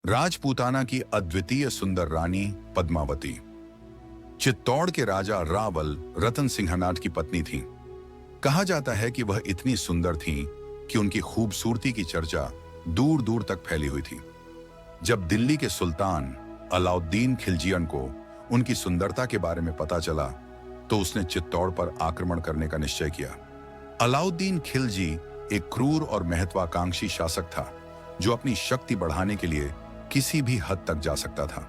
राजपूताना की अद्वितीय सुंदर रानी पद्मावती चित्तौड़ के राजा रावल रतन सिंहनाथ की पत्नी थी। कहा जाता है कि वह इतनी सुंदर थीं कि उनकी खूबसूरती की चर्चा दूर दूर तक फैली हुई थी। जब दिल्ली के सुल्तान अलाउद्दीन खिलजियन को उनकी सुंदरता के बारे में पता चला तो उसने चित्तौड़ पर आक्रमण करने का निश्चय किया। अलाउद्दीन खिलजी एक क्रूर और महत्वाकांक्षी शासक था जो अपनी शक्ति बढ़ाने के लिए किसी भी हद तक जा सकता था।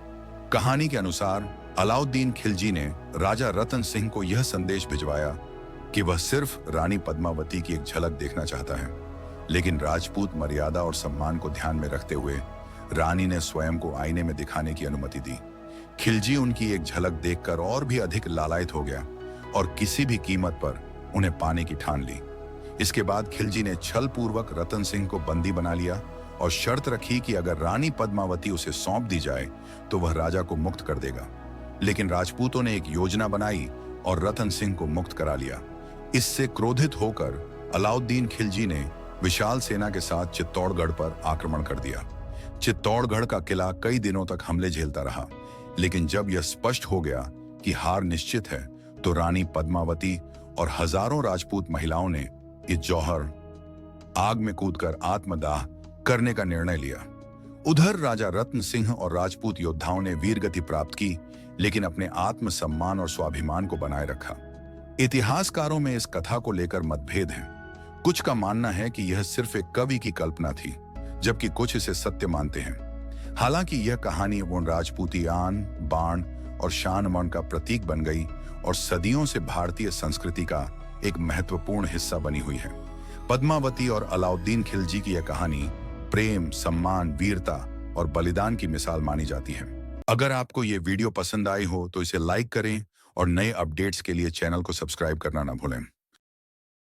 कहानी के अनुसार अलाउद्दीन खिलजी ने राजा रतन सिंह को यह संदेश भिजवाया कि वह सिर्फ रानी पद्मावती की एक झलक देखना चाहता है, लेकिन राजपूत मर्यादा और सम्मान को ध्यान में रखते हुए रानी ने स्वयं को आईने में दिखाने की अनुमति दी। खिलजी उनकी एक झलक देखकर और भी अधिक लालायित हो गया और किसी भी कीमत पर उन्हें पाने की ठान ली। इसके बाद खिलजी ने छल पूर्वक रतन सिंह को बंदी बना लिया और शर्त रखी कि अगर रानी पद्मावती उसे सौंप दी जाए तो वह राजा को मुक्त कर देगा। लेकिन राजपूतों ने एक योजना बनाई और रतन सिंह को मुक्त करा लिया। इससे क्रोधित होकर अलाउद्दीन खिलजी ने विशाल सेना के साथ चित्तौड़गढ़ पर आक्रमण कर दिया। चित्तौड़गढ़ का किला कई दिनों तक हमले झेलता रहा, लेकिन जब यह स्पष्ट हो गया कि हार निश्चित है तो रानी पद्मावती और हजारों राजपूत महिलाओं ने इस जौहर आग में कूदकर आत्मदाह करने का निर्णय लिया। उधर राजा रत्न सिंह और राजपूत योद्धाओं ने वीरगति प्राप्त की, लेकिन अपने आत्मसम्मान और स्वाभिमान को बनाए रखा। इतिहासकारों में इस कथा को लेकर मतभेद हैं। कुछ का मानना है कि यह सिर्फ एक कवि की कल्पना थी, जबकि कुछ इसे सत्य मानते हैं। हालांकि यह कहानी उन राजपूती आन बाण और शान मान का प्रतीक बन गई और सदियों से भारतीय संस्कृति का एक महत्वपूर्ण हिस्सा बनी हुई है। पद्मावती और अलाउद्दीन खिलजी की यह कहानी प्रेम, सम्मान, वीरता और बलिदान की मिसाल मानी जाती है। अगर आपको ये वीडियो पसंद आई हो तो इसे लाइक करें और नए अपडेट्स के लिए चैनल को सब्सक्राइब करना ना भूलें।